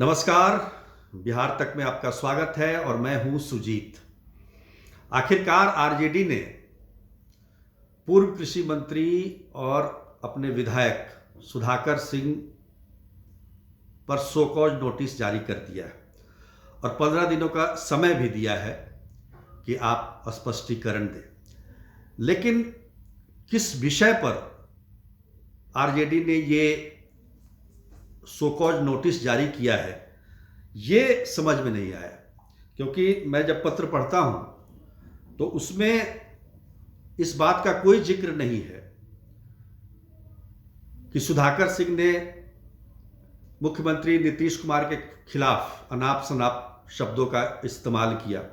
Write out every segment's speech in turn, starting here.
नमस्कार। बिहार तक में आपका स्वागत है और मैं हूं सुजीत। आखिरकार आरजेडी ने पूर्व कृषि मंत्री और अपने विधायक सुधाकर सिंह पर शो कॉज नोटिस जारी कर दिया है और 15 दिनों का समय भी दिया है कि आप स्पष्टीकरण दें। लेकिन किस विषय पर आरजेडी ने ये शो कॉज नोटिस जारी किया है ये समझ में नहीं आया, क्योंकि मैं जब पत्र पढ़ता हूं तो उसमें इस बात का कोई जिक्र नहीं है कि सुधाकर सिंह ने मुख्यमंत्री नीतीश कुमार के खिलाफ अनाप शनाप शब्दों का इस्तेमाल किया।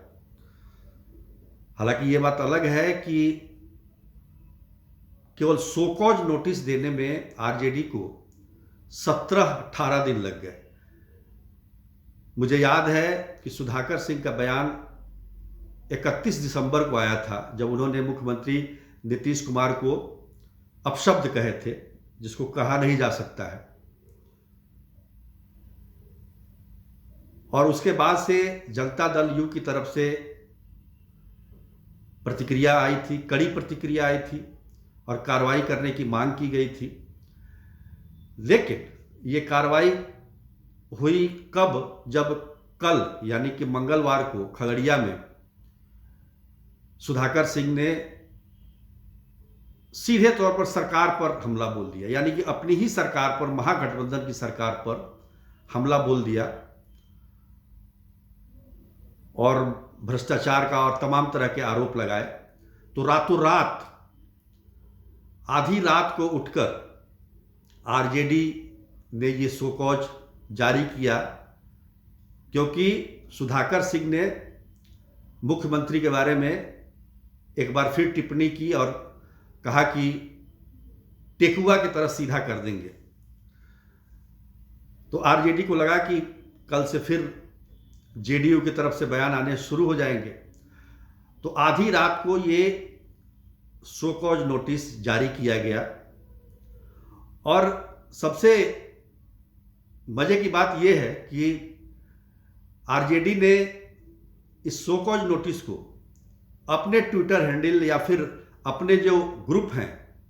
हालांकि ये बात अलग है कि केवल शो कॉज नोटिस देने में आरजेडी को 17-18 दिन लग गए। मुझे याद है कि सुधाकर सिंह का बयान 31 दिसंबर को आया था, जब उन्होंने मुख्यमंत्री नीतीश कुमार को अपशब्द कहे थे, जिसको कहा नहीं जा सकता है। और उसके बाद से जनता दल यू की तरफ से प्रतिक्रिया आई थी, कड़ी प्रतिक्रिया आई थी और कार्रवाई करने की मांग की गई थी। लेकिन ये कार्रवाई हुई कब? जब कल यानी कि मंगलवार को खगड़िया में सुधाकर सिंह ने सीधे तौर पर सरकार पर हमला बोल दिया, यानी कि अपनी ही सरकार पर, महागठबंधन की सरकार पर हमला बोल दिया और भ्रष्टाचार का और तमाम तरह के आरोप लगाए। तो रातों रात, आधी रात को उठकर आरजेडी ने ये शो कॉज जारी किया, क्योंकि सुधाकर सिंह ने मुख्यमंत्री के बारे में एक बार फिर टिप्पणी की और कहा कि टेकुआ की तरह सीधा कर देंगे। तो आरजेडी को लगा कि कल से फिर जेडीयू की तरफ से बयान आने शुरू हो जाएंगे। तो आधी रात को ये शो कॉज नोटिस जारी किया गया। और सबसे मजे की बात यह है कि आरजेडी ने इस शो कॉज नोटिस को अपने ट्विटर हैंडल या फिर अपने जो ग्रुप हैं,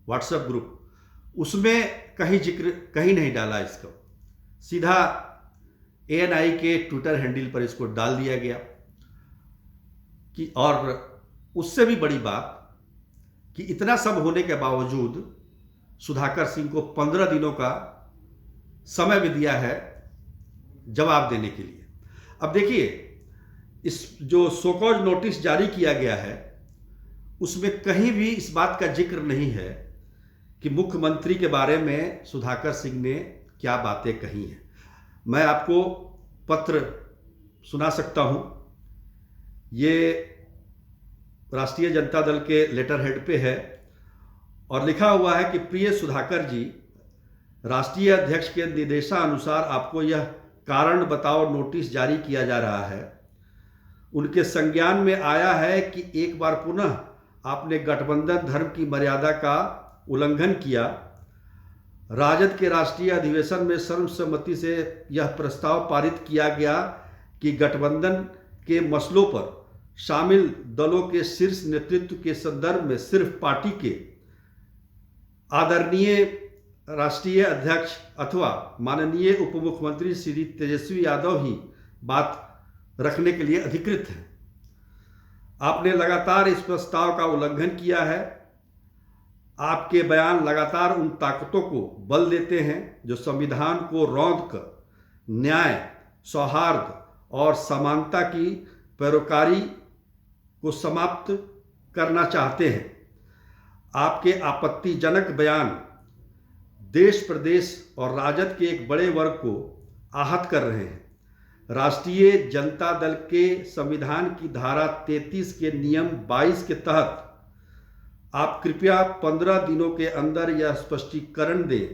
व्हाट्सएप ग्रुप, उसमें कहीं जिक्र कहीं नहीं डाला। इसको सीधा एएनआई के ट्विटर हैंडल पर इसको डाल दिया गया कि, और उससे भी बड़ी बात कि इतना सब होने के बावजूद सुधाकर सिंह को 15 दिनों का समय भी दिया है जवाब देने के लिए। अब देखिए, इस जो शो कॉज नोटिस जारी किया गया है उसमें कहीं भी इस बात का जिक्र नहीं है कि मुख्यमंत्री के बारे में सुधाकर सिंह ने क्या बातें कही हैं। मैं आपको पत्र सुना सकता हूं। ये राष्ट्रीय जनता दल के लेटर हेड पे है और लिखा हुआ है कि प्रिय सुधाकर जी, राष्ट्रीय अध्यक्ष के निर्देशानुसार आपको यह कारण बताओ नोटिस जारी किया जा रहा है। उनके संज्ञान में आया है कि एक बार पुनः आपने गठबंधन धर्म की मर्यादा का उल्लंघन किया। राजद के राष्ट्रीय अधिवेशन में सर्वसम्मति से यह प्रस्ताव पारित किया गया कि गठबंधन के मसलों पर शामिल दलों के शीर्ष नेतृत्व के संदर्भ में सिर्फ पार्टी के आदरणीय राष्ट्रीय अध्यक्ष अथवा माननीय उप मुख्यमंत्री श्री तेजस्वी यादव ही बात रखने के लिए अधिकृत हैं। आपने लगातार इस प्रस्ताव का उल्लंघन किया है। आपके बयान लगातार उन ताकतों को बल देते हैं जो संविधान को रौंद कर न्याय, सौहार्द और समानता की पैरोकारी को समाप्त करना चाहते हैं। आपके आपत्तिजनक बयान देश, प्रदेश और राजद के एक बड़े वर्ग को आहत कर रहे हैं। राष्ट्रीय जनता दल के संविधान की धारा 33 के नियम 22 के तहत आप कृपया 15 दिनों के अंदर यह स्पष्टीकरण दें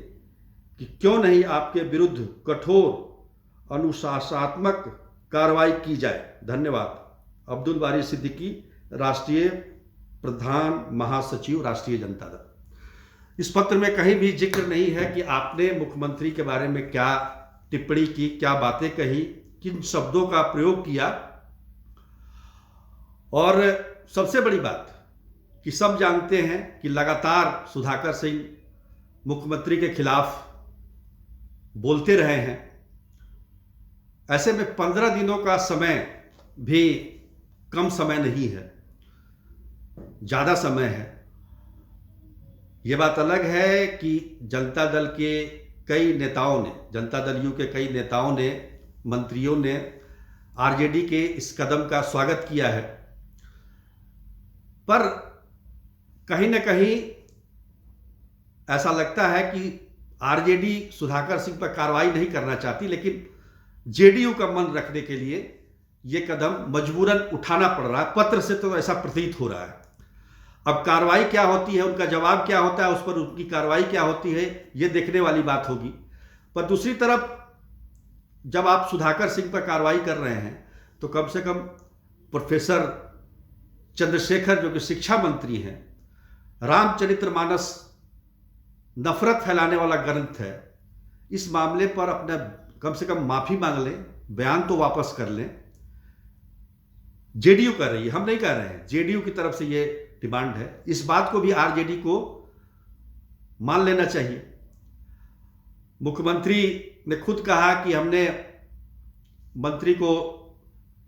कि क्यों नहीं आपके विरुद्ध कठोर अनुशासनात्मक कार्रवाई की जाए। धन्यवाद। अब्दुल बारी सिद्दीकी, राष्ट्रीय प्रधान महासचिव, राष्ट्रीय जनता दल। इस पत्र में कहीं भी जिक्र नहीं है कि आपने मुख्यमंत्री के बारे में क्या टिप्पणी की, क्या बातें कही, किन शब्दों का प्रयोग किया। और सबसे बड़ी बात कि सब जानते हैं कि लगातार सुधाकर सिंह मुख्यमंत्री के खिलाफ बोलते रहे हैं। ऐसे में 15 दिनों का समय भी कम समय नहीं है, ज़्यादा समय है। ये बात अलग है कि जनता दल के कई नेताओं ने, जनता दल यू के कई नेताओं ने, मंत्रियों ने आरजेडी के इस कदम का स्वागत किया है, पर कहीं ना कहीं ऐसा लगता है कि आरजेडी सुधाकर सिंह पर कार्रवाई नहीं करना चाहती, लेकिन जेडीयू का मन रखने के लिए यह कदम मजबूरन उठाना पड़ रहा है। पत्र से तो ऐसा प्रतीत हो रहा है। अब कार्रवाई क्या होती है, उनका जवाब क्या होता है, उस पर उनकी कार्रवाई क्या होती है, यह देखने वाली बात होगी। पर दूसरी तरफ जब आप सुधाकर सिंह पर कार्रवाई कर रहे हैं तो कम से कम प्रोफेसर चंद्रशेखर, जो कि शिक्षा मंत्री हैं, रामचरितमानस नफरत फैलाने वाला ग्रंथ है, इस मामले पर अपना कम से कम माफी मांग लें, बयान तो वापस कर लें। जेडीयू कर रही है, हम नहीं कर रहे हैं, जेडीयू की तरफ से ये डिमांड है। इस बात को भी आरजेडी को मान लेना चाहिए। मुख्यमंत्री ने खुद कहा कि हमने मंत्री को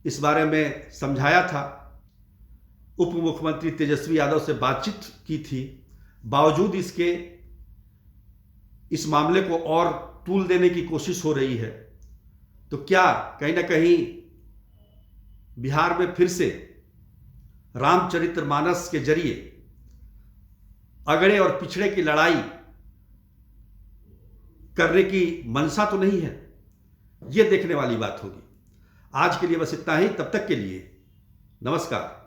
इस बारे में समझाया था, उप मुख्यमंत्री तेजस्वी यादव से बातचीत की थी, बावजूद इसके इस मामले को और तूल देने की कोशिश हो रही है। तो क्या कहीं ना कहीं बिहार में फिर से रामचरितमानस के जरिए अगड़े और पिछड़े की लड़ाई करने की मंशा तो नहीं है? यह देखने वाली बात होगी। आज के लिए बस इतना ही। तब तक के लिए नमस्कार।